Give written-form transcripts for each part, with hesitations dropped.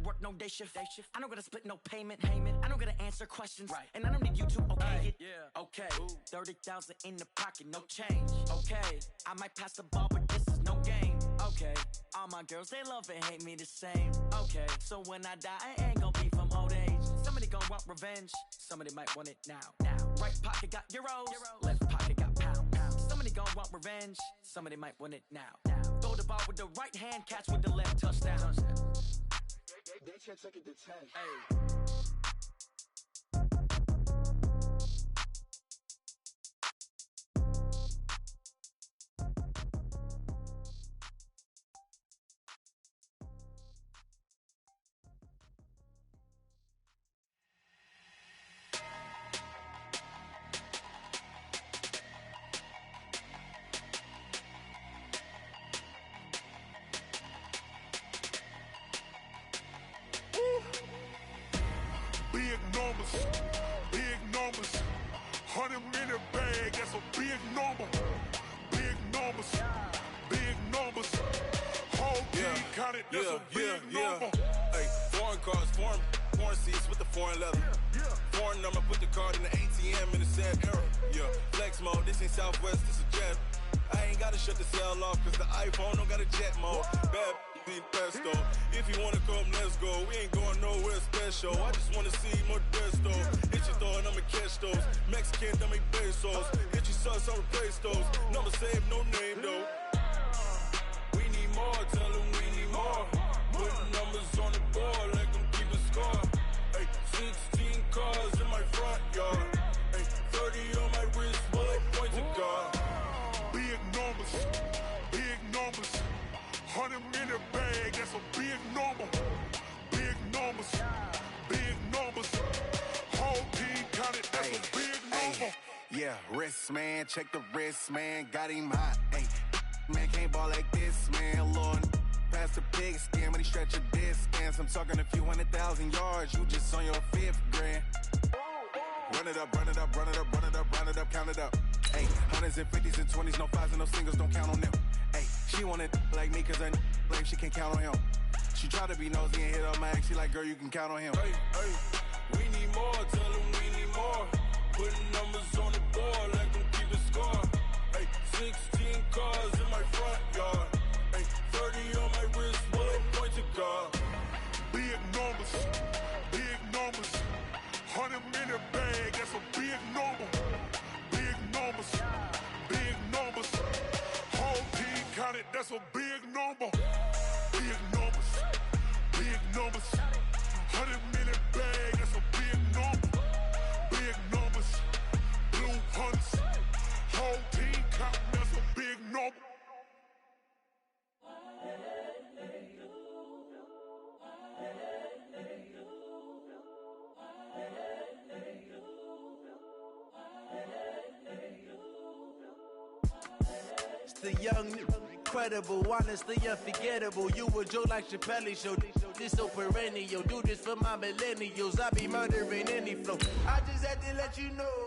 work no day shift. I don't gotta split no payment. I don't gotta answer questions. And I don't need you to okay it. Okay, 30,000 in the pocket, no change. Okay, I might pass the ball, but this is no game. Okay, all my girls, they love and hate me the same. Okay, so when I die, I ain't gonna be from old age. Somebody gonna want revenge. Somebody might want it now. Right pocket got euros. Left pocket got pounds. Somebody gonna want revenge. Somebody might want it now. Throw the ball with the right hand, catch with the left, touchdown. They can't take it to 10. Hey. Big numbers, 100-minute bag, that's a big number. Big numbers, whole team counted, that's a big number. Hey, foreign cars, foreign seats with the foreign leather. Foreign number, put the card in the ATM in the sad era. Yeah, flex mode, this ain't Southwest, this a jet. I ain't gotta shut the cell off, cause the iPhone don't got a jet mode. Bad be pesto. If you wanna come, let's go. We ain't going nowhere special. I just wanna see more Modesto. Hit your throw and I'ma catch those. Mexican, that make pesos. Hit your sauce, I'll replace those. Number save, no name though. We need more, tell them we need more. Putting numbers on the board, like them keep a score. Hey, 16 cars in my front yard. Hey, 30 on my wrist, bullet point to God. Big numbers, 100-minute bag, that's a big number. Big numbers, whole team counted, that's a big number. Yeah, wrist man, check the wrist man, got him hot. Ay, man can't ball like this, man. Lord, past the pig skin when he stretch a distance. I'm talking a few 100,000 yards, you just on your 5th grand. Run it up, count it up. Ay, hundreds and 50s and 20s, no 5s and no singles, don't count on them. Ay, she want it like me, cause her blame, she can't count on him. She try to be nosy and hit up my ex, she like, girl, you can count on him. Hey, we need more, tell them we need more. Putting numbers on the board, like them keep a score. Hey, 16 cars in my front yard. Hey, 30 on my wrist, bullet point to God. Big numbers, 100-minute bag, that's a big number. Big numbers, whole team counted, that's a big number. Big numbers, 100-minute bag, that's a big number. Big numbers, blue hunts, whole team counting, that's a big number. The young, incredible, honestly unforgettable. You a joke like Chappelle show. This so perennial. Do this for my millennials. I be murdering any flow. I just had to let you know.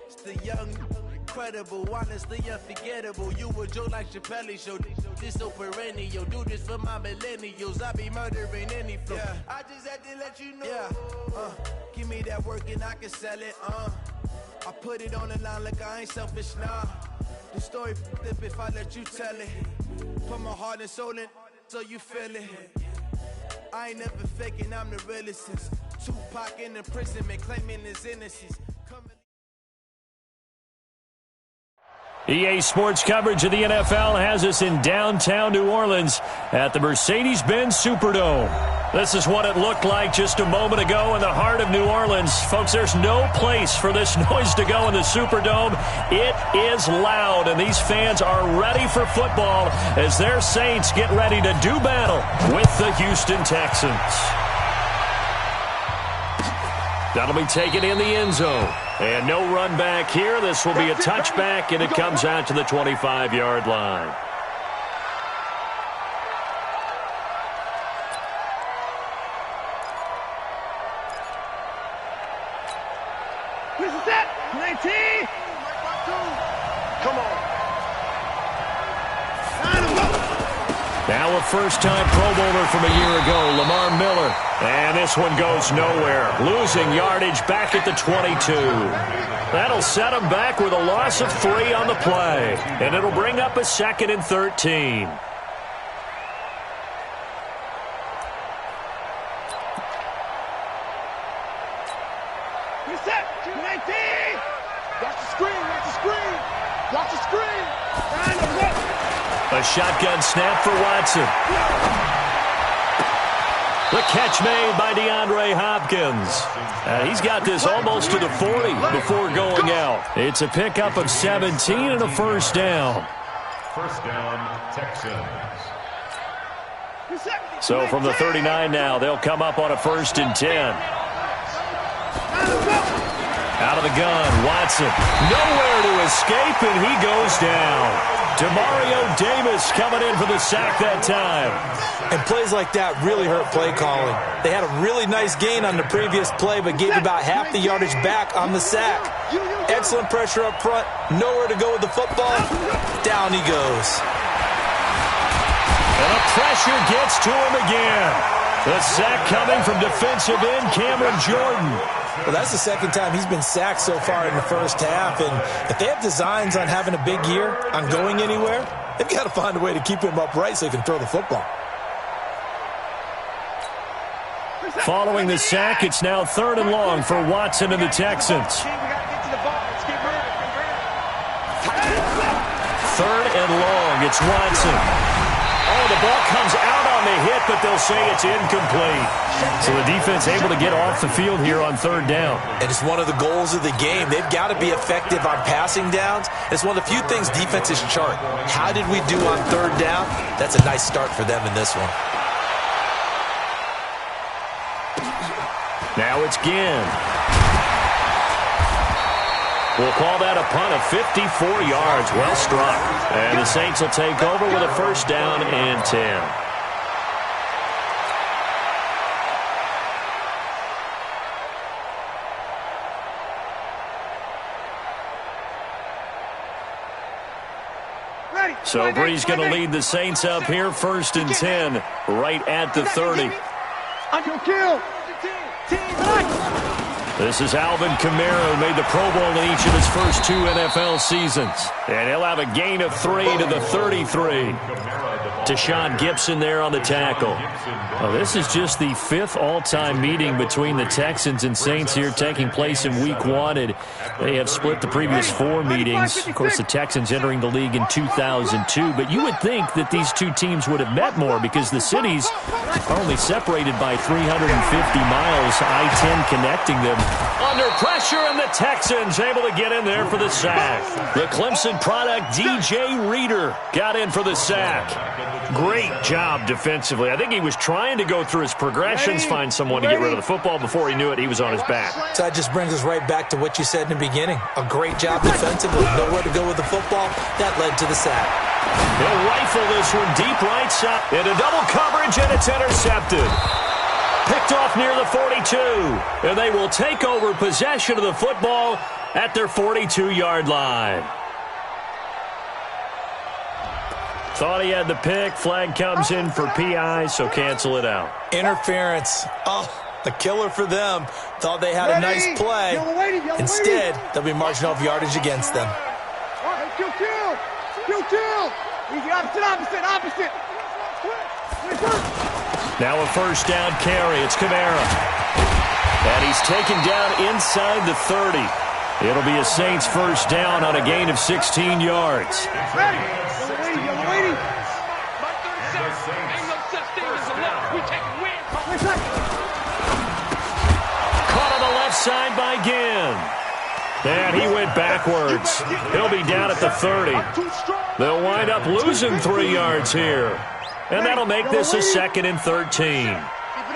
It's the young, incredible, honestly unforgettable. You a joke like Chappelle show. This so perennial. Do this for my millennials. I be murdering any flow. Yeah. I just had to let you know. Yeah. Give me that work and I can sell it. I put it on the line like I ain't selfish, nah. The story flip if I let you tell it. Put my heart and soul in so you feel it. I ain't never faking, I'm the realest since Tupac in imprisonment claiming his innocence. EA Sports coverage of the NFL has us in downtown New Orleans at the Mercedes-Benz Superdome. This is what it looked like just a moment ago in the heart of New Orleans. Folks, there's no place for this noise to go in the Superdome. It is loud, and these fans are ready for football as their Saints get ready to do battle with the Houston Texans. That'll be taken in the end zone. And no run back here. This will be a touchback, and it comes out to the 25-yard line. This is it. 19. Come on. Line him up. Now a first-time Pro Bowler from a year ago, Lamar Miller. And this one goes nowhere. Losing yardage back at the 22. That'll set him back with a loss of 3 on the play. And it'll bring up a 2nd and 13. Reset. 19. Watch the screen. Watch the screen. Watch the screen. A shotgun snap for Watson. The catch made by DeAndre Hopkins. He's got this almost to the 40 before going out. It's a pickup of 17 and a first down. First down, Texans. So from the 39 now, they'll come up on a 1st and 10. Out of the gun, Watson. Nowhere to escape, and he goes down. Demario Davis coming in for the sack that time. And plays like that really hurt play calling. They had a really nice gain on the previous play, but gave about half the yardage back on the sack. Excellent pressure up front. Nowhere to go with the football. Down he goes. And the pressure gets to him again. The sack coming from defensive end Cameron Jordan. Well, that's the second time he's been sacked so far in the first half. And if they have designs on having a big year, on going anywhere, they've got to find a way to keep him upright so he can throw the football. Following the sack, it's now 3rd and long for Watson and the Texans. 3rd and long, it's Watson. Oh, the ball comes out on the hit, but they'll say it's incomplete. So the defense able to get off the field here on 3rd down. And it's one of the goals of the game. They've got to be effective on passing downs. It's one of the few things defenses chart. How did we do on 3rd down? That's a nice start for them in this one. Now it's Ginn. We'll call that a punt of 54 yards. Well struck. And the Saints will take over with a 1st down and 10. So Bree's going to lead the Saints up here, 1st and 10, right at the 30. This is Alvin Kamara, who made the Pro Bowl in each of his first 2 NFL seasons. And he'll have a gain of 3 to the 33. Tashawn Gibson there on the tackle. Well, this is just the 5th all-time meeting between the Texans and Saints here, taking place in Week 1. And they have split the previous 4 meetings. Of course, the Texans entering the league in 2002. But you would think that these 2 teams would have met more because the cities are only separated by 350 miles, I-10 connecting them. Under pressure, and the Texans able to get in there for the sack. The Clemson product, DJ Reader, got in for the sack. Great job defensively. I think he was trying to go through his progressions, find someone to get rid of the football. Before he knew it, he was on his back. So that just brings us right back to what you said in the beginning. A great job defensively. Nowhere to go with the football. That led to the sack. He'll rifle this one deep right side. Into double coverage, and it's intercepted. Picked off near the 42. And they will take over possession of the football at their 42-yard line. Thought he had the pick. Flag comes in for PI, so cancel it out. Interference. Oh, a killer for them. Thought they had a nice play. Instead, they'll be marching off yardage against them. Opposite. Now a 1st down carry. It's Kamara. And he's taken down inside the 30. It'll be a Saints 1st down on a gain of 16 yards. Caught on the left side by Ginn. And he went backwards. He'll be down at the 30. They'll wind up losing 3 yards here. And that'll make this a 2nd and 13. Keep it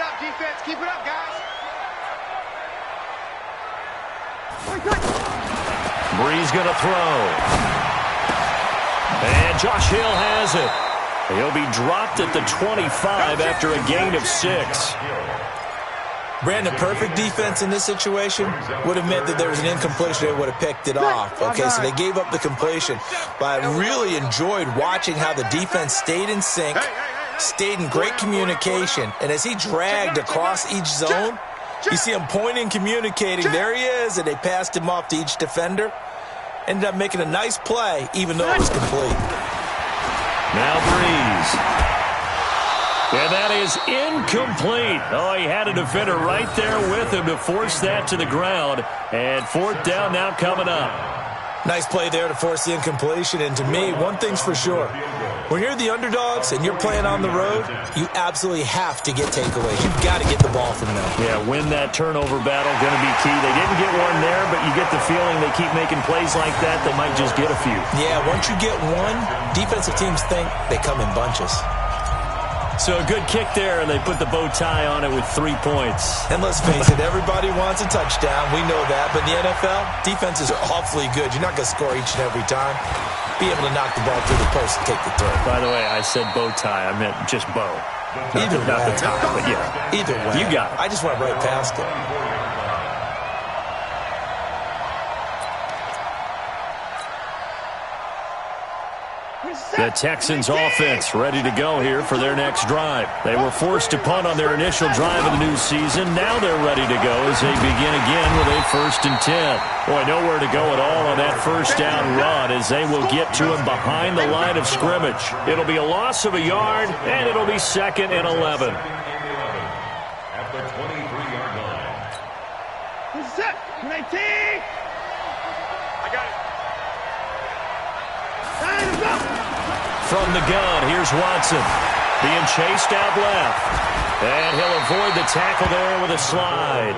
up, defense. Keep it up, guys. Bree's going to throw. And Josh Hill has it. He'll be dropped at the 25 after a gain of 6. Brandon, perfect defense in this situation would have meant that there was an incompletion. They would have picked it off. Okay, so they gave up the completion. But I really enjoyed watching how the defense stayed in sync, stayed in great communication. And as he dragged across each zone, you see him pointing, communicating. There he is, and they passed him off to each defender. Ended up making a nice play, even though it was complete. Now Breeze. And that is incomplete. Oh, he had a defender right there with him to force that to the ground. And fourth down now coming up. Nice play there to force the incompletion. And to me, one thing's for sure. When you're the underdogs and you're playing on the road, you absolutely have to get takeaways. You've got to get the ball from them. Yeah, win that turnover battle, going to be key. They didn't get one there, but you get the feeling they keep making plays like that, they might just get a few. Yeah, once you get one, defensive teams think they come in bunches. So a good kick there, and they put the bow tie on it with 3 points. And let's face it, everybody wants a touchdown. We know that. But in the NFL, defenses are awfully good. You're not going to score each and every time. Be able to knock the ball through the post and take the throw. By the way, I said bow tie. I meant just bow. Not the tie, but yeah. Either way. You got it. I just went right past it. The Texans offense ready to go here for their next drive. They were forced to punt on their initial drive of the new season. Now they're ready to go as they begin again with a 1st and 10. Boy, nowhere to go at all on that first down run as they will get to him behind the line of scrimmage. It'll be a loss of a yard, and it'll be 2nd and 11. At the 23-yard line. Who's set? 19. I got it. Time is up. From the gun, here's Watson. Being chased out left. And he'll avoid the tackle there with a slide.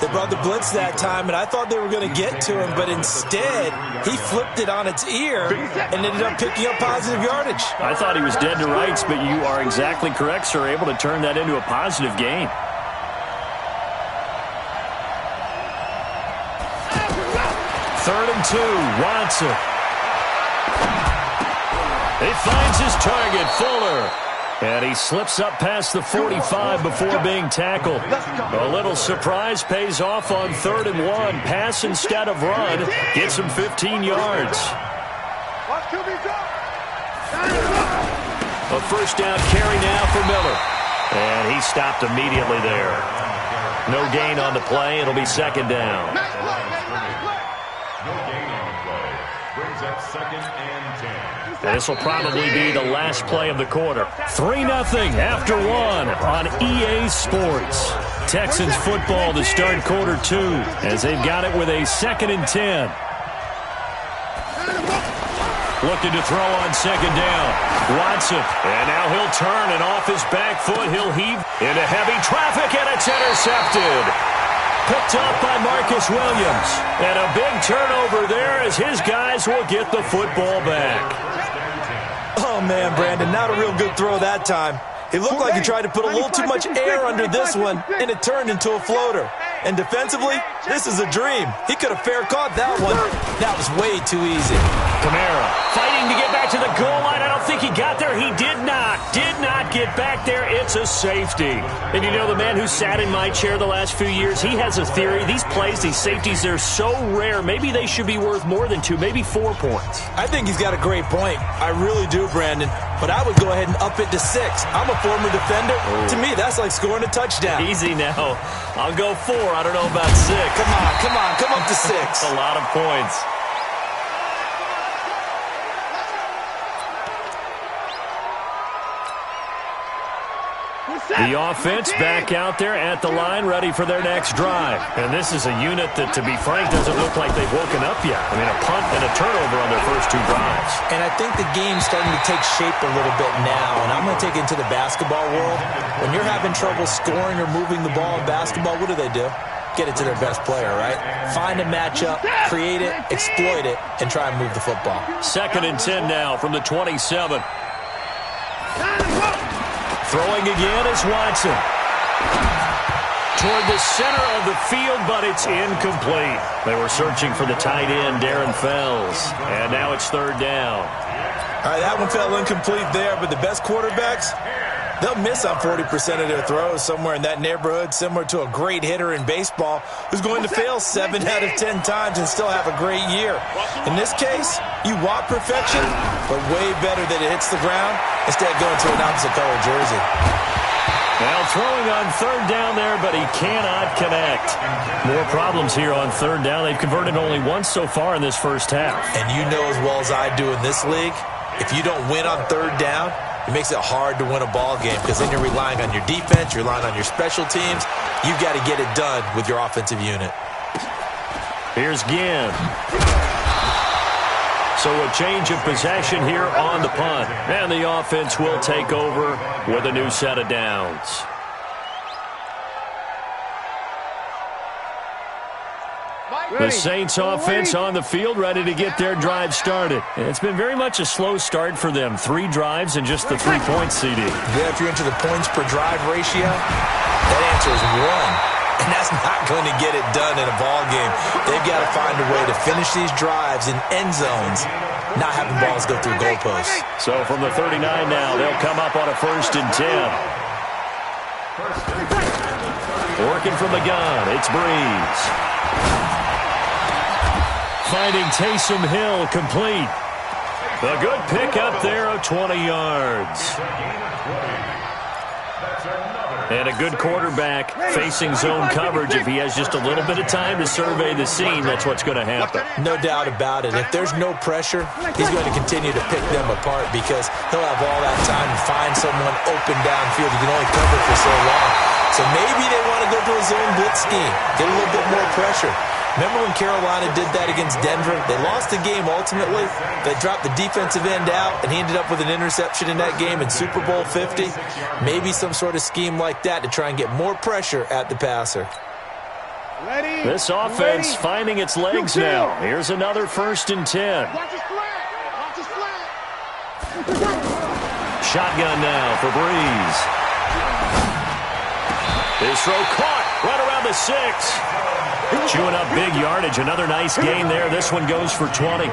They brought the blitz that time, and I thought they were going to get to him, but instead, he flipped it on its ear and ended up picking up positive yardage. I thought he was dead to rights, but you are exactly correct, sir. Able to turn that into a positive gain. Third and 2, Watson. He finds his target, Fuller. And he slips up past the 45 before being tackled. A little surprise pays off on 3rd and 1. Pass instead of run. Gets him 15 yards. A first down carry now for Miller. And he stopped immediately there. No gain on the play. It'll be 2nd down. No gain on the play. Brings up 2nd and 10. And this will probably be the last play of the quarter. 3-0 after 1 on EA Sports. Texans football to start quarter 2 as they've got it with a 2nd and 10. Looking to throw on 2nd down. Watson. And now he'll turn, and off his back foot, he'll heave into heavy traffic, and it's intercepted. Picked up by Marcus Williams. And a big turnover there as his guys will get the football back. Oh, man, Brandon, not a real good throw that time. It looked like he tried to put a little too much air under this one, and it turned into a floater. And defensively, this is a dream. He could have fair caught that one. That was way too easy. Kamara fighting to get back to the goal line. I don't think he got there. He did not get back there. It's a safety. And you know, the man who sat in my chair the last few years, he has a theory. These plays, these safeties, they're so rare. Maybe they should be worth more than 2, maybe 4 points. I think he's got a great point. I really do, Brandon. But I would go ahead and up it to 6. I'm a former defender. Oh. To me, that's like scoring a touchdown. Easy now. I'll go 4. I don't know about 6. Come on. Come up to 6. A lot of points. The offense back out there at the line, ready for their next drive. And this is a unit that, to be frank, doesn't look like they've woken up yet. I mean, a punt and a turnover on their first 2 drives. And I think the game's starting to take shape a little bit now. And I'm going to take it into the basketball world. When you're having trouble scoring or moving the ball in basketball, what do? Get it to their best player, right? Find a matchup, create it, exploit it, and try and move the football. 2nd and 10 now from the 27. Throwing again is Watson. Toward the center of the field, but it's incomplete. They were searching for the tight end, Darren Fells. And now it's 3rd down. All right, that one fell incomplete there, but the best quarterbacks, They'll miss on 40% of their throws, somewhere in that neighborhood, similar to a great hitter in baseball who's going to fail 7 out of 10 times and still have a great year. In this case, you want perfection, but way better that it hits the ground instead of going to an opposite color jersey. Now throwing on third down there, but he cannot connect. More problems here on third down. They've converted only once so far in this first half. And you know as well as I do in this league, if you don't win on third down, it makes it hard to win a ball game because then you're relying on your defense, you're relying on your special teams. You've got to get it done with your offensive unit. Here's Ginn. So a change of possession here on the punt. And the offense will take over with a new set of downs. The Saints offense on the field, ready to get their drive started. It's been very much a slow start for them. 3 drives and just the 3-point CD. Yeah, if you're into the points per drive ratio, that answer is 1. And that's not going to get it done in a ball game. They've got to find a way to finish these drives in end zones, not having balls go through goalposts. So from the 39 now, they'll come up on a 1st and 10. Working from the gun, it's Breeze. Finding Taysom Hill complete. A good pickup there of 20 yards. And a good quarterback facing zone coverage. If he has just a little bit of time to survey the scene, that's what's going to happen. No doubt about it. If there's no pressure, he's going to continue to pick them apart because he'll have all that time to find someone open downfield. You can only cover for so long. So maybe they want to go to a zone blitz scheme, get a little bit more pressure. Remember when Carolina did that against Denver? They lost the game ultimately. They dropped the defensive end out, and he ended up with an interception in that game in Super Bowl 50. Maybe some sort of scheme like that to try and get more pressure at the passer. This offense finding its legs now. Here's another 1st and 10. Shotgun now for Breeze. His throw caught right around the 6. Chewing up big yardage. Another nice gain there. This one goes for 20.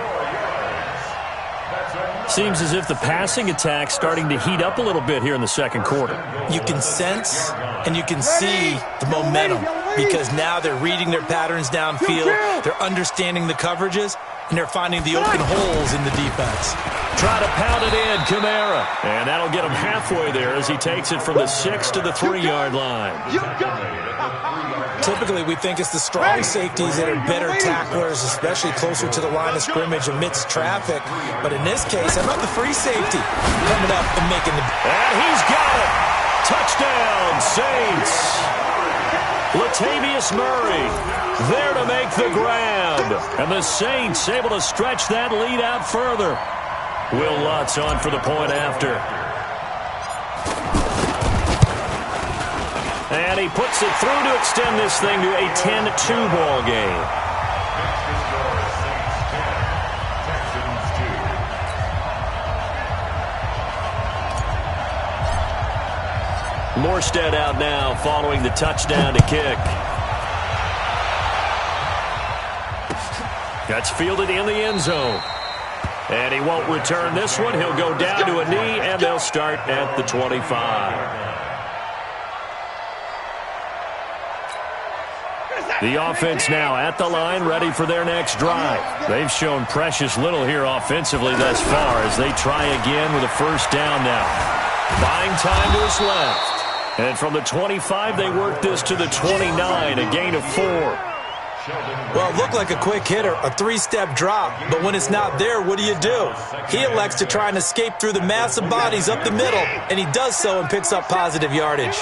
Seems as if the passing attack's starting to heat up a little bit here in the second quarter. You can sense and you can see the momentum because now they're reading their patterns downfield. They're understanding the coverages, and they're finding the open holes in the defense. Try to pound it in, Kamara. And that'll get him halfway there as he takes it from the 6 to the 3-yard line. Typically, we think it's the strong safeties that are better tacklers, especially closer to the line of scrimmage amidst traffic. But in this case, how about the free safety coming up and making the... And he's got it! Touchdown, Saints! Latavius Murray there to make the grab. And the Saints able to stretch that lead out further. Will Lutz on for the point after. And he puts it through to extend this thing to a 10-2 ball game. Morstead out now following the touchdown to kick. That's fielded in the end zone. And he won't return this one. He'll go down to a knee, and they'll start at the 25. The offense now at the line, ready for their next drive. They've shown precious little here offensively thus far as they try again with a 1st down now. Buying time to his left. And from the 25, they work this to the 29, a gain of 4. Well, it looked like a quick hitter, a 3-step drop, but when it's not there, what do? He elects to try and escape through the massive bodies up the middle, and he does so and picks up positive yardage.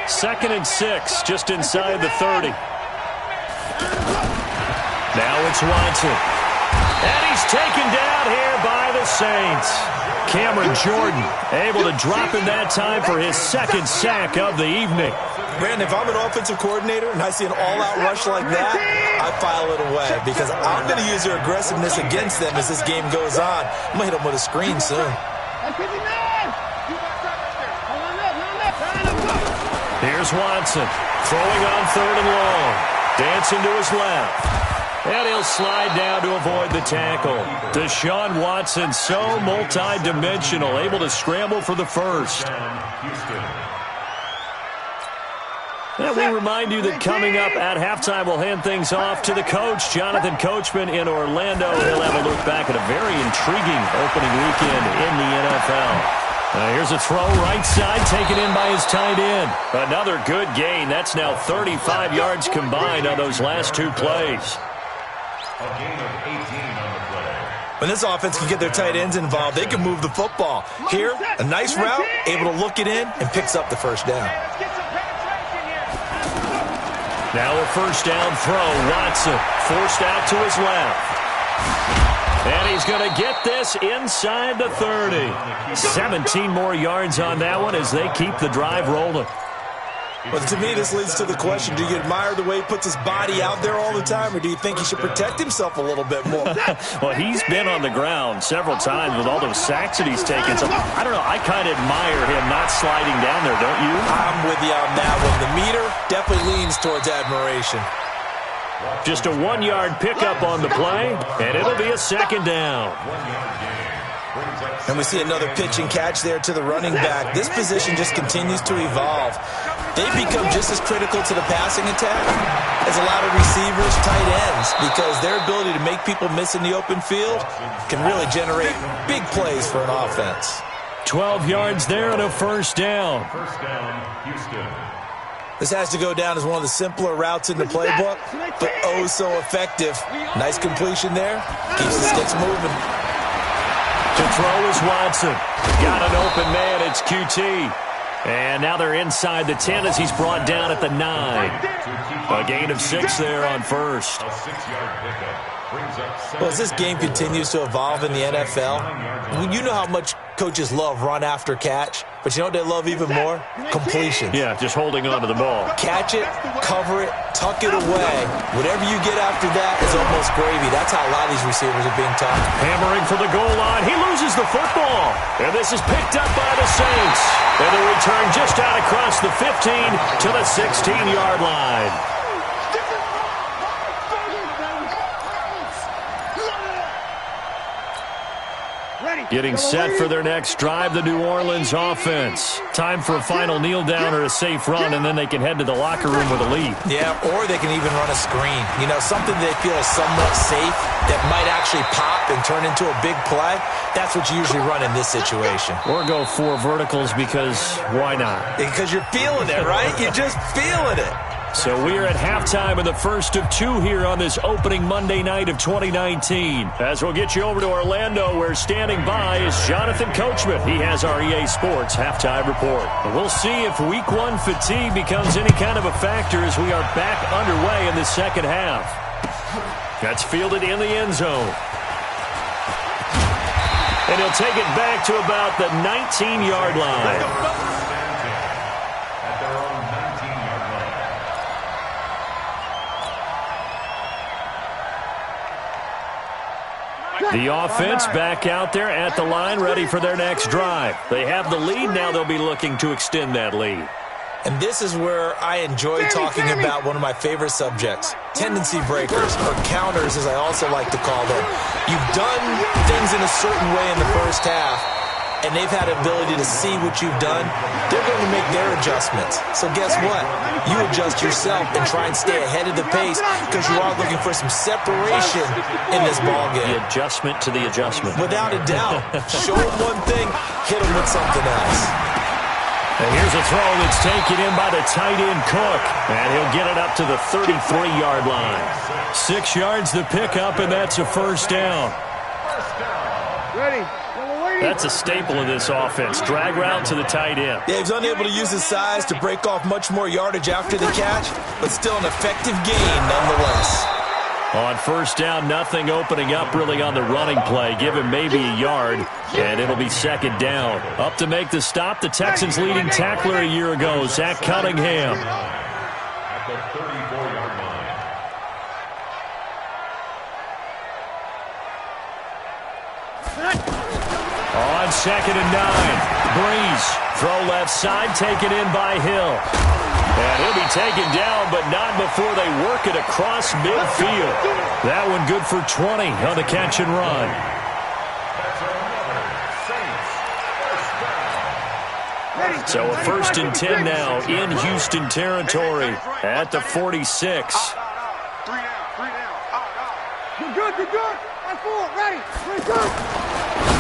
2nd and 6, just inside the 30. Now it's Watson. And he's taken down here by the Saints. Cameron Jordan able to drop in that time for his 2nd sack of the evening. Brandon, if I'm an offensive coordinator and I see an all-out rush like that, I file it away because I'm going to use their aggressiveness against them as this game goes on. I'm going to hit them with a screen soon. Here's Watson throwing on 3rd and long. Dancing to his left. And he'll slide down to avoid the tackle. Deshaun Watson, so multi-dimensional, able to scramble for the first. And we remind you that coming up at halftime, we'll hand things off to the coach, Jonathan Coachman in Orlando. He'll have a look back at a very intriguing opening weekend in the NFL. Here's a throw right side, taken in by his tight end. Another good gain. That's now 35 yards combined on those last two plays. A gain of 18 on the play. When this offense can get their tight ends involved, they can move the football. Here, a nice route, able to look it in, and picks up the first down. Now a first down throw. Watson forced out to his left. And he's going to get this inside the 30. 17 more yards on that one as they keep the drive rolling. Well, to me, this leads to the question, do you admire the way he puts his body out there all the time, or do you think he should protect himself a little bit more? Well, he's been on the ground several times with all those sacks that he's taken. So, I don't know, I kind of admire him not sliding down there, don't you? I'm with you on that one. The meter definitely leans towards admiration. Just a 1-yard pickup on the play, and it'll be a second down. And we see another pitch and catch there to the running back. This position just continues to evolve. They've become just as critical to the passing attack as a lot of receivers, tight ends, because their ability to make people miss in the open field can really generate big plays for an offense. 12 yards there and a first down. First down, Houston. This has to go down as one of the simpler routes in the playbook, but oh so effective. Nice completion there. Keeps the sticks moving. To throw is Watson. Got an open man. It's QT. And now they're inside the 10 as he's brought down at the 9. A gain of 6 there on first. A 6-yard pickup brings up Well, as this game continues to evolve in the NFL, you know how much coaches love run after catch, but you know what they love even more? Completion. Yeah, just holding on to the ball. Catch it, cover it, tuck it away. Whatever you get after that is almost gravy. That's how a lot of these receivers are being taught. Hammering for the goal line. He loses the football. And this is picked up by the Saints. And the return just out across the 15 to the 16-yard line. Getting set for their next drive, the New Orleans offense. Time for a final kneel down or a safe run, and then they can head to the locker room with a lead. Yeah, or they can even run a screen. You know, something they feel is somewhat safe that might actually pop and turn into a big play. That's what you usually run in this situation. Or go 4 verticals because why not? Because you're feeling it, right? You're just feeling it. So we're at halftime in the first of 2 here on this opening Monday night of 2019. As we'll get you over to Orlando, where standing by is Jonathan Coachman. He has our EA Sports halftime report. And we'll see if Week 1 fatigue becomes any kind of a factor as we are back underway in the second half. That's fielded in the end zone. And he'll take it back to about the 19-yard line. The offense back out there at the line, ready for their next drive. They have the lead. Now they'll be looking to extend that lead. And this is where I enjoy talking about one of my favorite subjects, tendency breakers, or counters as I also like to call them. You've done things in a certain way in the first half, and they've had the ability to see what you've done. They're going to make their adjustments. So guess what? You adjust yourself and try and stay ahead of the pace because you are looking for some separation in this ballgame. The adjustment to the adjustment. Without a doubt. Show them one thing, hit them with something else. And here's a throw that's taken in by the tight end Cook. And he'll get it up to the 33-yard line. 6 yards to pick up, and that's a first down. Ready. That's a staple of this offense. Drag route to the tight end. Yeah, he's unable to use his size to break off much more yardage after the catch, but still an effective gain nonetheless. On first down, nothing opening up really on the running play. Give him maybe a yard, and it'll be second down. Up to make the stop, the Texans' leading tackler a year ago, Zach Cunningham. At the 34-yard line. On second and 9, Breeze. Throw left side, taken in by Hill. And he'll be taken down, but not before they work it across midfield. That one good for 20 on the catch and run. So a 1st and 10 now in Houston territory at the 46. You're good, you're good. That's 4, ready.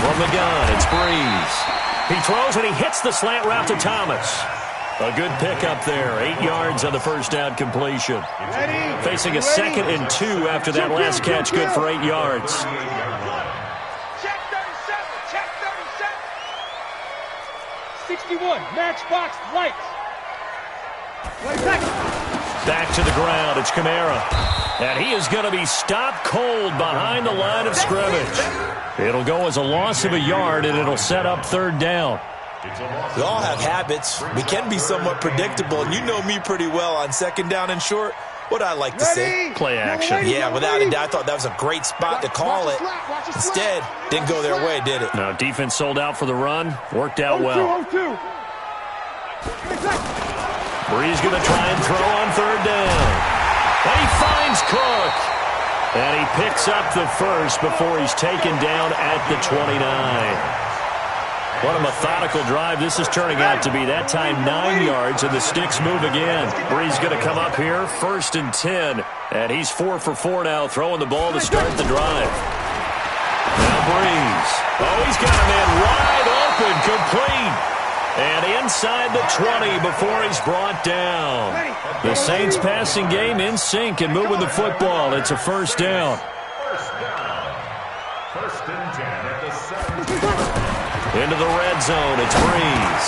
From the gun, it's Breeze. He throws and he hits the slant route to Thomas. A good pickup there. 8 yards on the first down completion. Facing a 2nd and 2 after that last catch, good for 8 yards. Check 37, check 37. 61, matchbox lights. Back to the ground, it's Kamara. And he is going to be stopped cold behind the line of scrimmage. It'll go as a loss of a yard, and it'll set up 3rd down. We all have habits. We can be somewhat predictable, and you know me pretty well on 2nd down and short. What I like to say? Play action. Yeah, without a doubt, I thought that was a great spot to call it. Instead, didn't go their way, did it? Now, defense sold out for the run. Worked out well. Breeze going to try and throw on 3rd down. And he finds Cook. And he picks up the first before he's taken down at the 29. What a methodical drive this is turning out to be. That time 9 yards, and the sticks move again. Breeze going to come up here, 1st and 10. And he's 4 for 4 now, throwing the ball to start the drive. Now Breeze. Oh, he's got a man wide open, complete. And inside the 20 before he's brought down. The Saints passing game in sync and moving the football. It's a 1st down. 1st and 10 at the 7. Into the red zone, it's Breeze.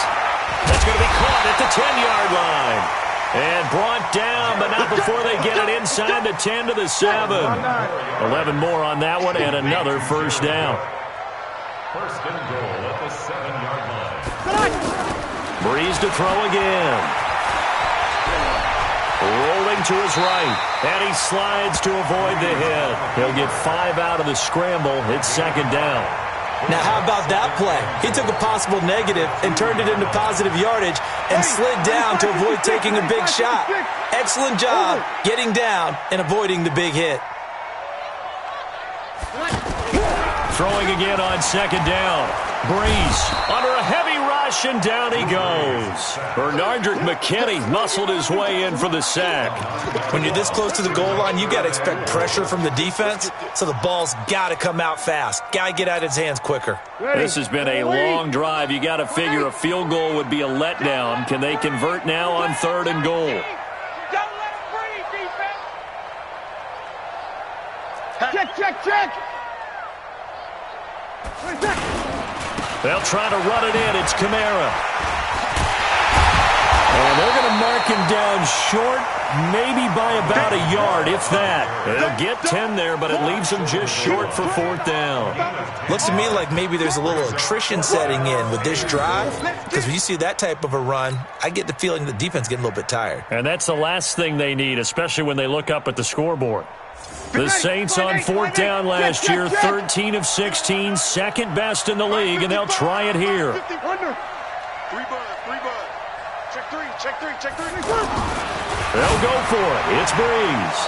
That's going to be caught at the 10-yard line. And brought down, but not before they get it inside the 10 to the 7. 11 more on that one, and another 1st down. 1st and goal at the 7-yard line. Breeze to throw again. Rolling to his right, and he slides to avoid the hit. He'll get 5 out of the scramble. It's 2nd down. Now, how about that play? He took a possible negative and turned it into positive yardage and slid down to avoid taking a big shot. Excellent job getting down and avoiding the big hit. Throwing again on 2nd down. Breeze under a heavy rush, and down he goes. Bernardrick McKinney muscled his way in for the sack. When you're this close to the goal line, you got to expect pressure from the defense, so the ball's got to come out fast. Got to get out of his hands quicker. This has been a long drive. You got to figure a field goal would be a letdown. Can they convert now on 3rd and goal? Don't let him breathe, defense. Check. They'll try to run it in. It's Kamara. And they're going to mark him down short, maybe by about a yard, if that. They'll get 10 there, but it leaves them just short for 4th down. Looks to me like maybe there's a little attrition setting in with this drive, because when you see that type of a run, I get the feeling the defense getting a little bit tired. And that's the last thing they need, especially when they look up at the scoreboard. The Saints on 4th down last year, 13 of 16, 2nd best in the league, and they'll try it here. 3 bud. Check three. They'll go for it. It's Breeze.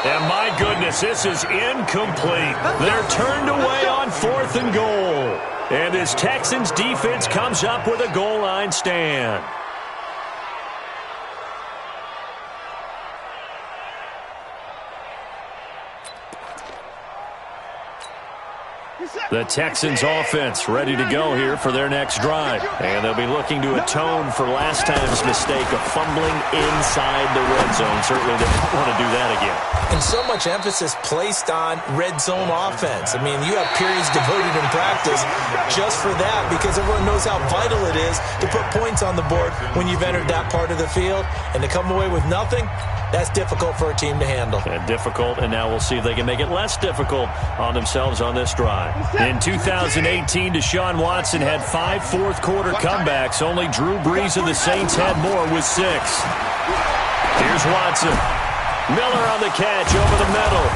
And my goodness, this is incomplete. They're turned away on 4th and goal. And this Texans defense comes up with a goal line stand. The Texans offense ready to go here for their next drive. And they'll be looking to atone for last time's mistake of fumbling inside the red zone. Certainly they don't want to do that again. And so much emphasis placed on red zone offense. I mean, you have periods devoted in practice just for that, because everyone knows how vital it is to put points on the board when you've entered that part of the field. And to come away with nothing, that's difficult for a team to handle. And difficult, and now we'll see if they can make it less difficult on themselves on this drive. In 2018, Deshaun Watson had 5 fourth-quarter comebacks. Only Drew Brees of the Saints had more with 6. Here's Watson. Miller on the catch over the middle.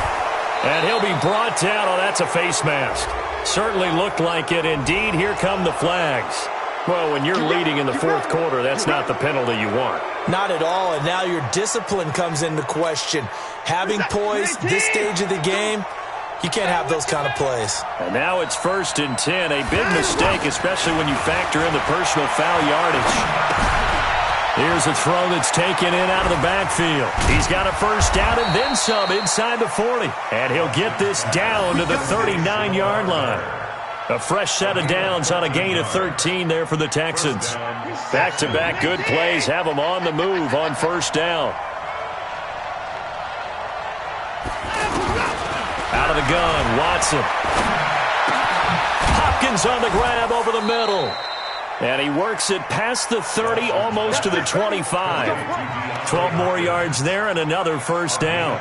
And he'll be brought down. Oh, that's a face mask. Certainly looked like it. Indeed, here come the flags. Well, when you're leading in the fourth quarter, that's not the penalty you want. Not at all, and now your discipline comes into question. Having poise this stage of the game, you can't have those kind of plays. And now it's 1st and 10. A big mistake, especially when you factor in the personal foul yardage. Here's a throw that's taken in out of the backfield. He's got a first down and then some inside the 40. And he'll get this down to the 39-yard line. A fresh set of downs on a gain of 13 there for the Texans. Back-to-back good plays have them on the move on first down. Out of the gun, Watson. Hopkins on the grab over the middle. And he works it past the 30, almost to the 25. 12 more yards there and another first down.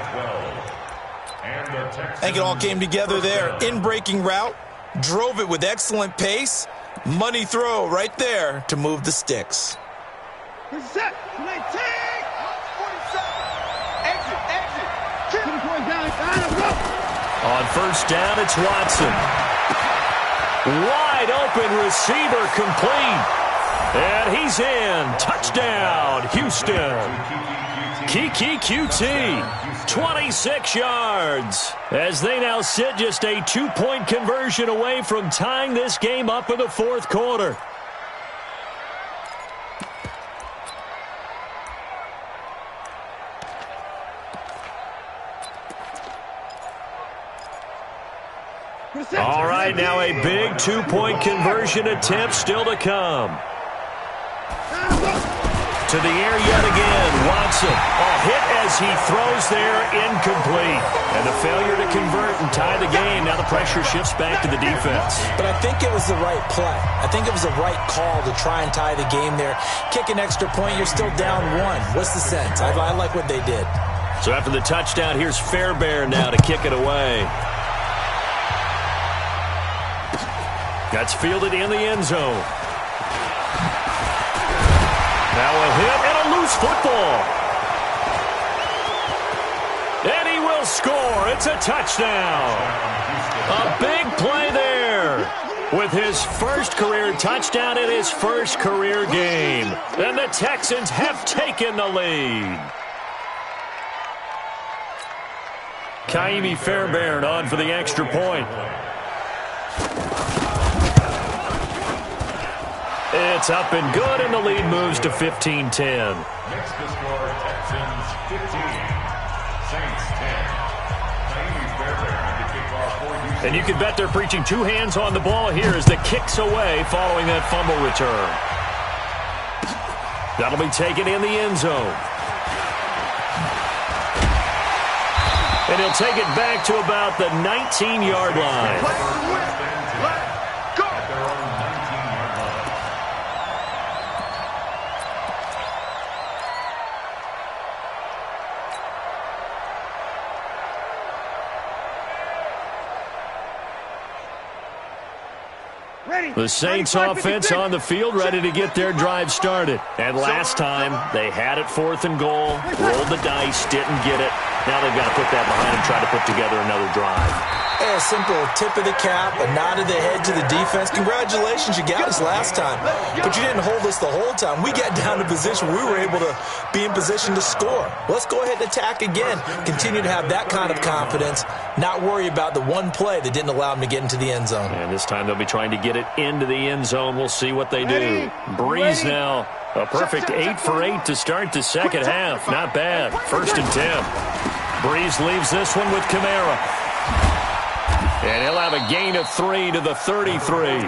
I think it all came together there. In-breaking route. Drove it with excellent pace. Money throw right there to move the sticks. Set, exit. On first down, it's Watson. Wide open receiver complete. And he's in. Touchdown, Houston. Kiki QT, 26 yards. As they now sit just a 2-point conversion away from tying this game up in the fourth quarter. All right, now a big 2-point conversion attempt still to come. To the air yet again, Watson. A hit as he throws there, incomplete. And the failure to convert and tie the game. Now the pressure shifts back to the defense. But I think it was the right play. I think it was the right call to try and tie the game there. Kick an extra point, you're still down 1. What's the sense? I like what they did. So after the touchdown, here's Fairbairn now to kick it away. That's fielded in the end zone. Now a hit and a loose football. And he will score. It's a touchdown. A big play there with his first career touchdown in his first career game. And the Texans have taken the lead. Kaimi Fairbairn on for the extra point. It's up and good, and the lead moves to 15-10. Next to score, Texans 15, Saints 10. Kaimi Fairbairn to kick off for Houston. And you can bet they're preaching 2 hands on the ball here as the kick's away following that fumble return. That'll be taken in the end zone. And he'll take it back to about the 19-yard line. The Saints offense on the field, ready to get their drive started. And last time, they had it 4th and goal, rolled the dice, didn't get it. Now they've got to put that behind and try to put together another drive. A simple tip of the cap, a nod of the head to the defense. Congratulations, you got us last time. But you didn't hold us the whole time. We got down to position where we were able to be in position to score. Let's go ahead and attack again. Continue to have that kind of confidence. Not worry about the one play that didn't allow them to get into the end zone. And this time they'll be trying to get it into the end zone. We'll see what they do. Breeze now. A perfect 8 for 8 to start the second half. Not bad. 1st and 10. Breeze leaves this one with Kamara. And he'll have a gain of 3 to the 33.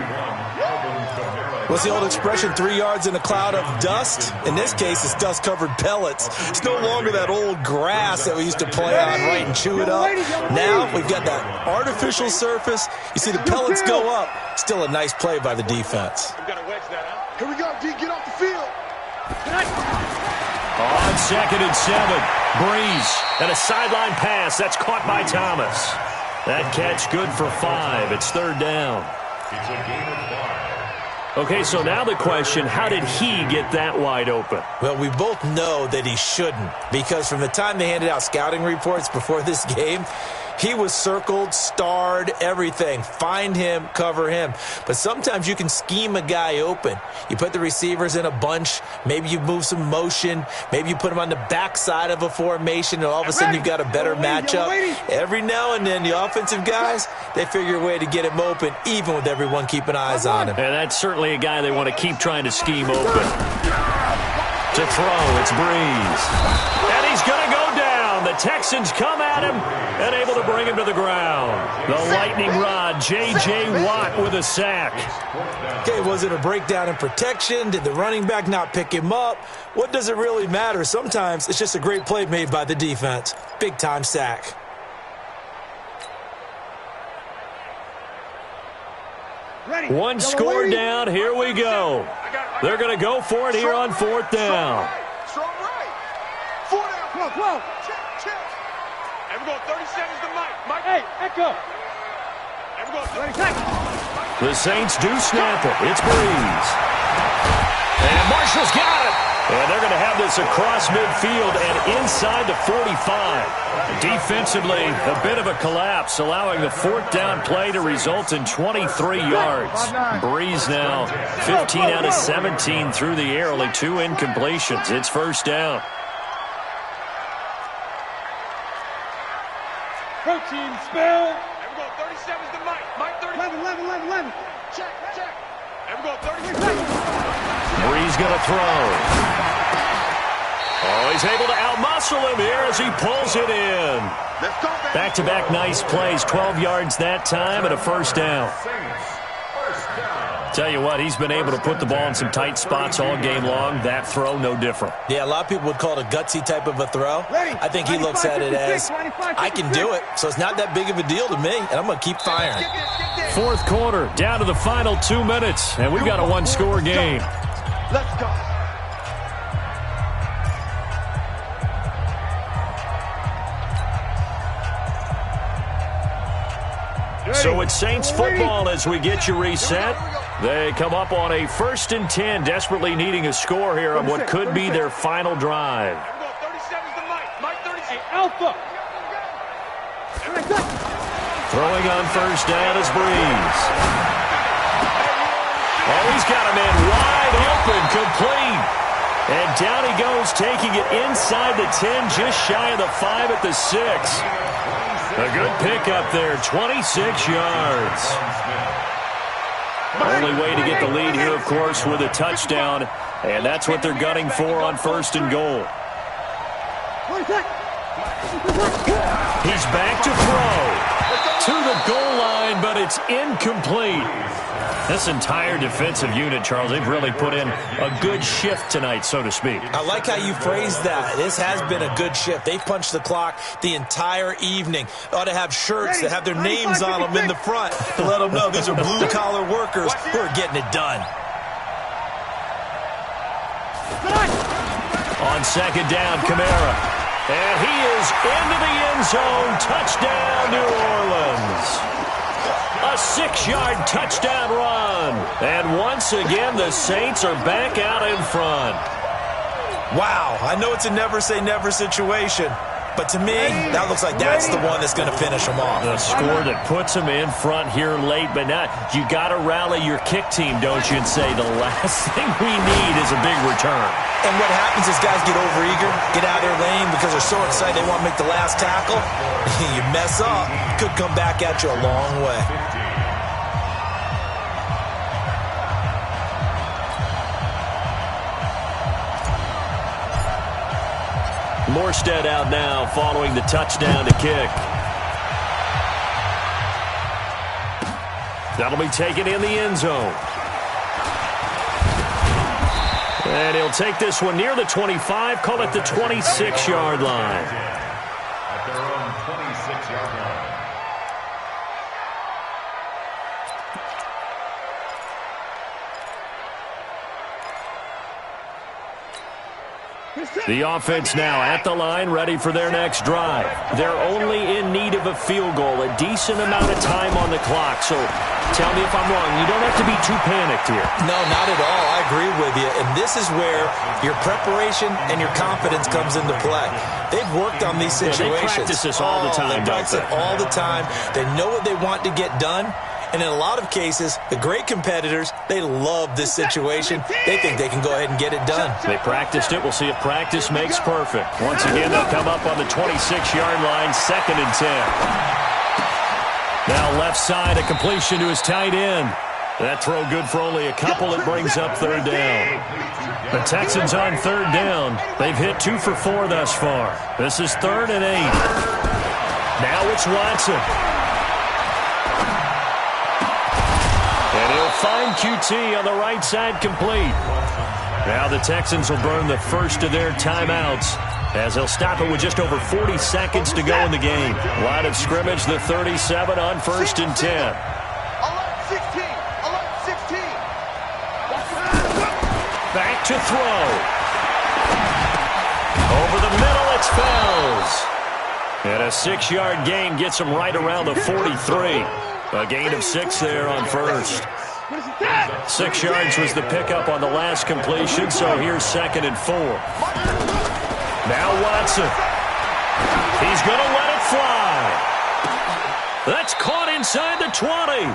What's the old expression, 3 yards in a cloud of dust? In this case, it's dust-covered pellets. It's no longer that old grass that we used to play on, right, and chew it up. Now we've got that artificial surface. You see the pellets go up. Still a nice play by the defense. Here we go, D, get off the field. On 2nd and 7, Breeze. And a sideline pass. That's caught by Thomas. That catch good for 5. It's 3rd down. It's a game of 5. Okay, so now the question, how did he get that wide open? Well, we both know that he shouldn't, because from the time they handed out scouting reports before this game, He was circled, starred, everything. Find him, cover him. But sometimes you can scheme a guy open. You put the receivers in a bunch. Maybe you move some motion. Maybe you put them on the backside of a formation, and all of a sudden you've got a better matchup. Every now and then, the offensive guys, they figure a way to get him open, even with everyone keeping eyes on him. And that's certainly a guy they want to keep trying to scheme open. To throw, it's Breeze. And he's going to go down. The Texans come at him and able to bring him to the ground. The lightning rod, J.J. Watt with a sack. Okay, was it a breakdown in protection? Did the running back not pick him up? What does it really matter? Sometimes it's just a great play made by the defense. Big-time sack. One score down. Here we go. They're going to go for it here on 4th down. Strong right. 4 down. Whoa. Check. And we're going 30 seconds to Mike. Hey, echo. And we're going 30 seconds. The Saints do snap it. It's Breeze. And Marshall's got it. And they're going to have this across midfield and inside the 45. Defensively, a bit of a collapse, allowing the 4th down play to result in 23 yards. Breeze now 15 out of 17 through the air, only 2 incompletions. It's 1st down. Protein spill. And we're going 30 seconds to Mike. Mike 30. 11. Check. And we're going 30 seconds. Breeze going to throw. Oh, he's able to outmuscle him here as he pulls it in. Back-to-back nice plays, 12 yards that time and a 1st down. Tell you what, he's been able to put the ball in some tight spots all game long. That throw, no different. Yeah, a lot of people would call it a gutsy type of a throw. I think he looks at it as, I can do it, so it's not that big of a deal to me, and I'm going to keep firing. 4th quarter, down to the final 2 minutes, and we've got a 1-score game. Let's go. So it's Saints football as we get you reset. They come up on a 1st and 10, desperately needing a score here on what could be their final drive. 30 seconds to Mike 30 seconds. Alpha. Throwing on 1st down is Breeze. Oh, he's got a man wide open, complete. And down he goes, taking it inside the 10, just shy of the 5 at the 6. A good pickup there, 26 yards. Only way to get the lead here, of course, with a touchdown, and that's what they're gunning for on 1st and goal. He's back to throw to the goal line, but it's incomplete. This entire defensive unit, Charles, they've really put in a good shift tonight, so to speak. I like how you phrased that. This has been a good shift. They've punched the clock the entire evening. Ought to have shirts that have their names on them in the front to let them know these are blue-collar workers who are getting it done. On 2nd down, Kamara. And he is into the end zone. Touchdown, New Orleans. A 6-yard touchdown run. And once again, the Saints are back out in front. Wow, I know it's a never-say-never situation, but to me, that looks like that's the one that's going to finish them off. The score that puts them in front here late, but not. You got to rally your kick team, don't you, and say the last thing we need is a big return. And what happens is guys get overeager, get out of their lane because they're so excited they want to make the last tackle. You mess up, could come back at you a long way. Morstead out now following the touchdown to kick. That'll be taken in the end zone. And he'll take this one near the 25, call it the 26-yard line. At their own 26-yard line. The offense now at the line, ready for their next drive. They're only in need of a field goal, a decent amount of time on the clock. So tell me if I'm wrong. You don't have to be too panicked here. No, not at all. I agree with you. And this is where your preparation and your confidence comes into play. They've worked on these situations. They practice this all the time, They practice it all the time. They know what they want to get done. And in a lot of cases, the great competitors, they love this situation. They think they can go ahead and get it done. They practiced it. We'll see if practice makes perfect. Once again, they'll come up on the 26-yard line, 2nd and 10. Now left side, a completion to his tight end. That throw good for only a couple. It brings up 3rd down. The Texans on 3rd down. They've hit 2 for 4 thus far. This is 3rd and 8. Now it's Watson. And he'll find QT on the right side complete. Now the Texans will burn the first of their timeouts as they'll stop it with just over 40 seconds to go in the game. Line of scrimmage, the 37 on 1st and 10. Alert 16. Alert 16. Back to throw. Over the middle, it's Fells. And a 6-yard gain gets him right around the 43. A gain of 6 there on 1st. 6 yards was the pickup on the last completion, so here's 2nd and 4. Now Watson. He's going to let it fly. That's caught inside the 20.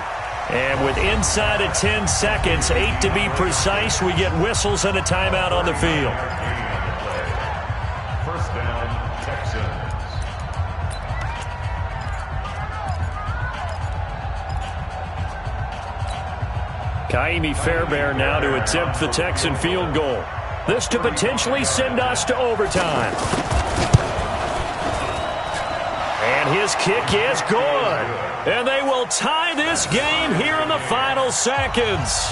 And with inside of 10 seconds, 8 to be precise, we get whistles and a timeout on the field. First down, Texans. Kaimi Fairbairn now to attempt the Texan field goal. This to potentially send us to overtime. And his kick is good. And they will tie this game here in the final seconds.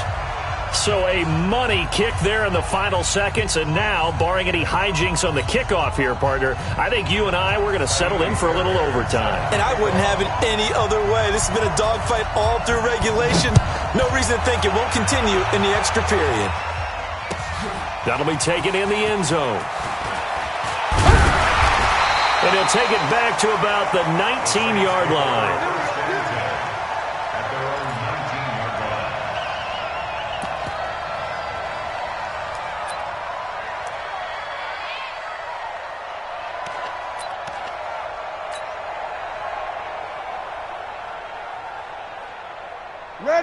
So a money kick there in the final seconds. And now, barring any hijinks on the kickoff here, partner, I think you and I, we're going to settle in for a little overtime. And I wouldn't have it any other way. This has been a dogfight all through regulation. No reason to think it won't continue in the extra period. That'll be taken in the end zone. And he'll take it back to about the 19-yard line.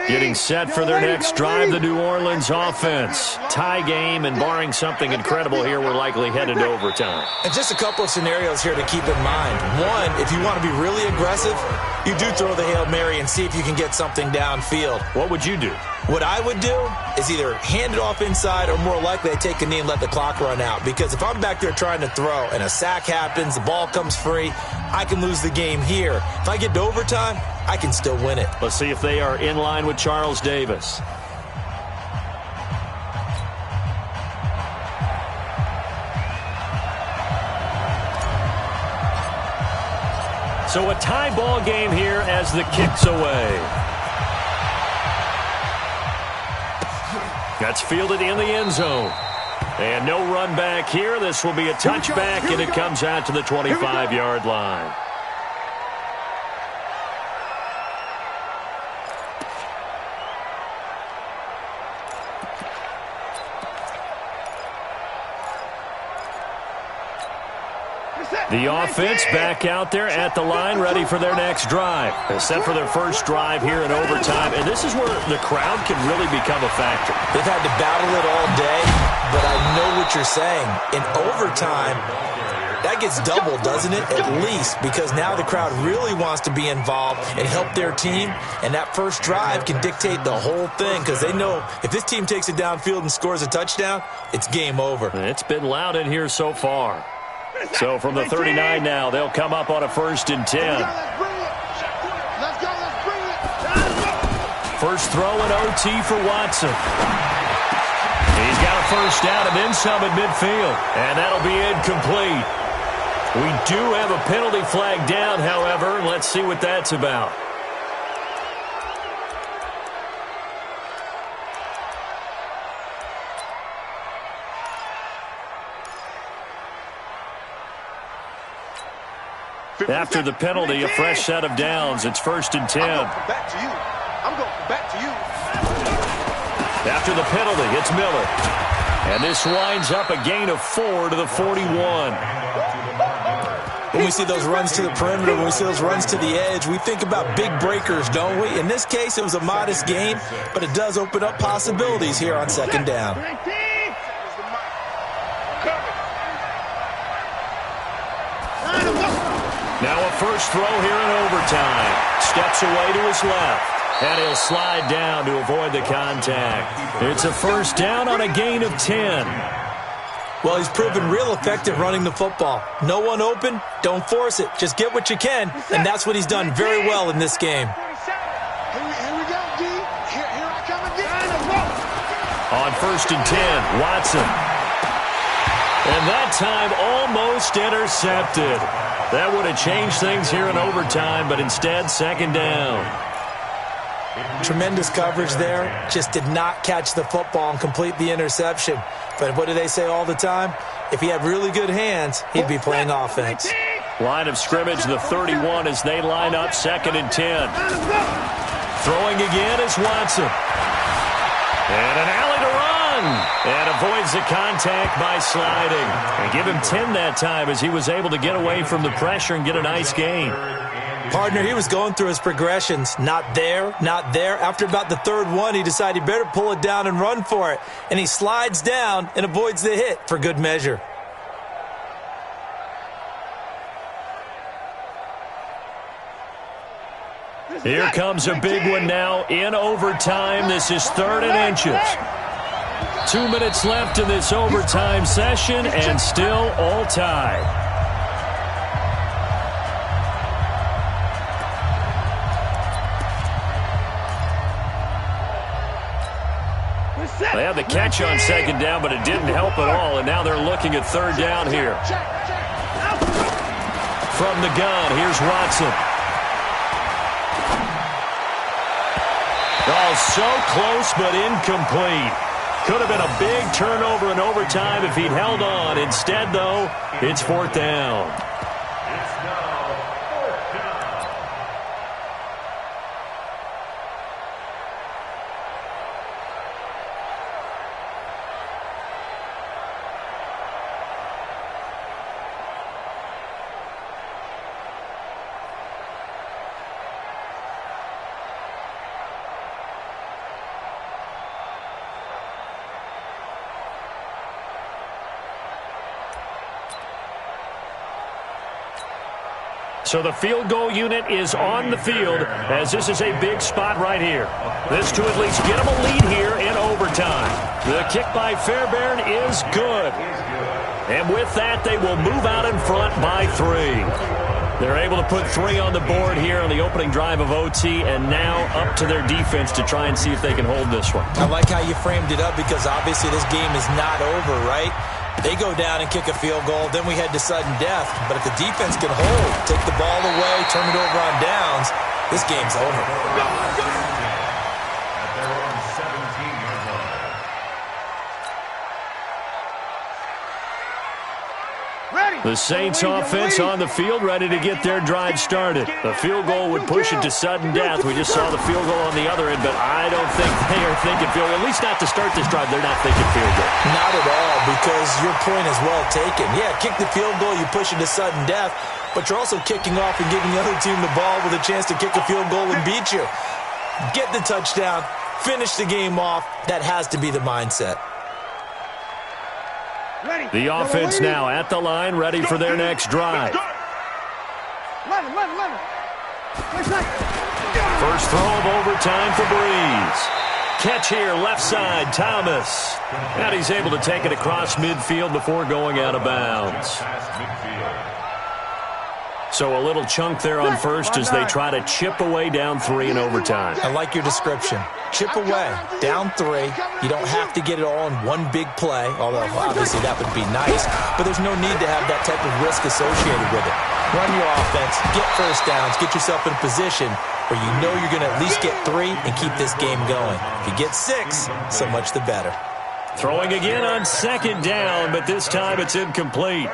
Getting set for their next drive, the New Orleans offense. Tie game, and barring something incredible here, we're likely headed to overtime. And just a couple of scenarios here to keep in mind. One, if you want to be really aggressive, you do throw the Hail Mary and see if you can get something downfield. What would you do? What I would do is either hand it off inside or more likely I take a knee and let the clock run out. Because if I'm back there trying to throw and a sack happens, the ball comes free, I can lose the game here. If I get to overtime, I can still win it. Let's see if they are in line with Charles Davis. So a tie ball game here as the kick's away. That's fielded in the end zone. And no run back here. This will be a touchback, and it comes out to the 25-yard line. The offense back out there at the line, ready for their next drive. They're set for their first drive here in overtime, and this is where the crowd can really become a factor. They've had to battle it all day, but I know what you're saying. In overtime, that gets doubled, doesn't it? At least, because now the crowd really wants to be involved and help their team, and that first drive can dictate the whole thing because they know if this team takes it downfield and scores a touchdown, it's game over. It's been loud in here so far. So from the 39 now, they'll come up on a 1st and 10. Let's go. First throw and OT for Watson. He's got a first down and then some at midfield. And that'll be incomplete. We do have a penalty flag down, however. Let's see what that's about. After the penalty, a fresh set of downs. It's 1st and 10. Back to you. I'm going back to you. After the penalty, it's Miller. And this winds up a gain of 4 to the 41. When we see those runs to the perimeter, when we see those runs to the edge, we think about big breakers, don't we? In this case, it was a modest gain, but it does open up possibilities here on 2nd down. Now a first throw here in overtime. Steps away to his left. And he'll slide down to avoid the contact. It's a first down on a gain of 10. Well, he's proven real effective running the football. No one open, don't force it. Just get what you can, and that's what he's done very well in this game. Here we go, D. Here I come again. On 1st and 10, Watson. And that time almost intercepted. That would have changed things here in overtime, but instead 2nd down. Tremendous coverage there. Just did not catch the football and complete the interception. But what do they say all the time? If he had really good hands, he'd be playing offense. Line of scrimmage, the 31 as they line up 2nd and 10. Throwing again is Watson. And an alley to run. And avoids the contact by sliding. And give him 10 that time as he was able to get away from the pressure and get a nice gain. Partner, he was going through his progressions. Not there, not there. After about the 3rd one, he decided he better pull it down and run for it. And he slides down and avoids the hit for good measure. Here comes a big one now in overtime. This is 3rd and inches. 2 minutes left in this overtime session and still all tied. They had the catch on 2nd down, but it didn't help at all, and now they're looking at 3rd down here. From the gun, here's Watson. Oh, so close, but incomplete. Could have been a big turnover in overtime if he'd held on. Instead, though, it's 4th down. So the field goal unit is on the field as this is a big spot right here. This to at least get them a lead here in overtime. The kick by Fairbairn is good. And with that, they will move out in front by 3. They're able to put 3 on the board here on the opening drive of OT, and now up to their defense to try and see if they can hold this one. I like how you framed it up because obviously this game is not over, right? They go down and kick a field goal, then we head to sudden death. But if the defense can hold, take the ball away, turn it over on downs, this game's over. The Saints offense on the field, ready to get their drive started. The field goal would push it to sudden death. We just saw the field goal on the other end, but I don't think they are thinking field goal. At least not to start this drive. They're not thinking field goal. Not at all, because your point is well taken. Yeah, kick the field goal, you push it to sudden death, but you're also kicking off and giving the other team the ball with a chance to kick a field goal and beat you. Get the touchdown, finish the game off. That has to be the mindset. The offense now at the line, ready for their next drive. First throw of overtime for Breeze. Catch here, left side, Thomas. And he's able to take it across midfield before going out of bounds. So a little chunk there on first as they try to chip away down 3 in overtime. I like your description. Chip away, down 3. You don't have to get it all in one big play, although obviously that would be nice, but there's no need to have that type of risk associated with it. Run your offense, get first downs, get yourself in a position where you know you're going to at least get 3 and keep this game going. If you get 6, so much the better. Throwing again on 2nd down, but this time it's incomplete.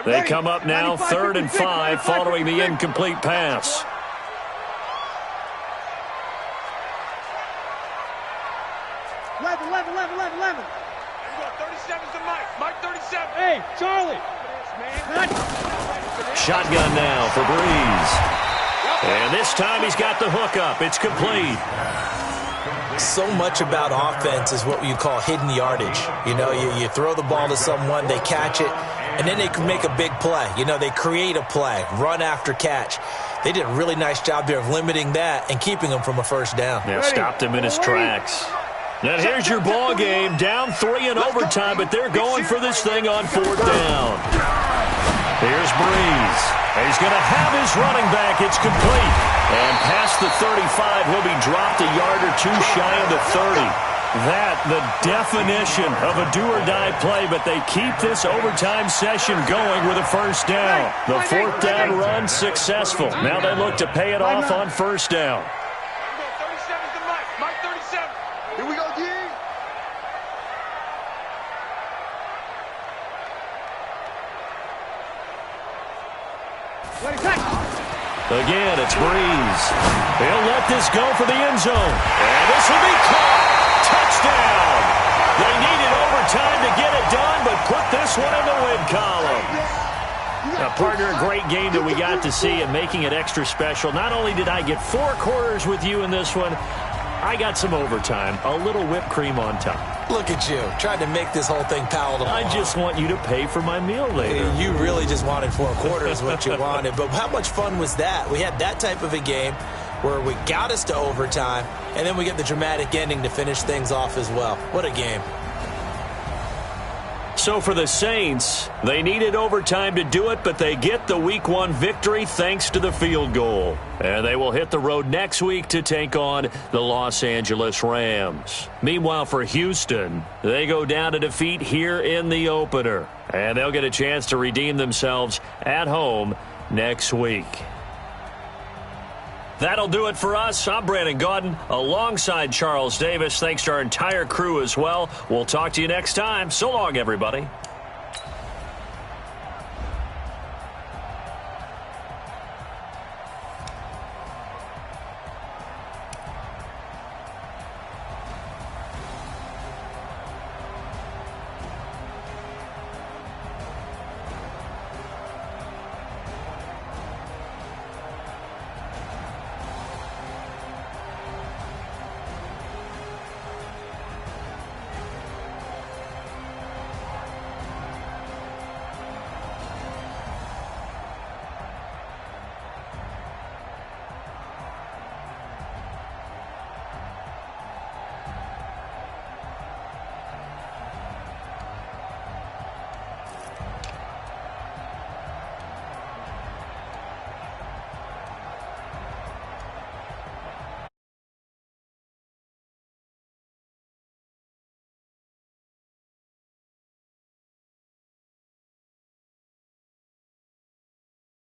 They come up now 3rd and 5 following the incomplete pass. 11. 37's to Mike. Mike 37. Hey, Charlie. Shotgun now for Breeze. And this time he's got the hook up. It's complete. So much about offense is what you call hidden yardage. You know, you throw the ball to someone, they catch it, and then they can make a big play. You know, they create a play, run after catch. They did a really nice job there of limiting that and keeping him from a first down. Yeah, stopped him in his tracks. And here's your ball game, down 3 in overtime, but they're going for this thing on 4th down. Here's Breeze. He's going to have his running back. It's complete. And past the 35, he'll be dropped a yard or two shy of the 30. That, the definition of a do-or-die play, but they keep this overtime session going with a first down. The 4th down run successful. Now they look to pay it off on 1st down. 37's to Mike. Mike 37. Here we go, D. Again, it's Breeze. He'll let this go for the end zone. And this will be caught. Touchdown. They needed overtime to get it done, but put this one in the win column. Now, partner, a great game that we got to see and making it extra special. Not only did I get 4 quarters with you in this one, I got some overtime, a little whipped cream on top. Look at you, trying to make this whole thing palatable. I just want you to pay for my meal later. You really just wanted 4 quarters what you wanted. But how much fun was that? We had that type of a game where we got us to overtime, and then we get the dramatic ending to finish things off as well. What a game. So for the Saints, they needed overtime to do it, but they get the Week 1 victory thanks to the field goal. And they will hit the road next week to take on the Los Angeles Rams. Meanwhile, for Houston, they go down to defeat here in the opener. And they'll get a chance to redeem themselves at home next week. That'll do it for us. I'm Brandon Gaudin alongside Charles Davis. Thanks to our entire crew as well. We'll talk to you next time. So long, everybody.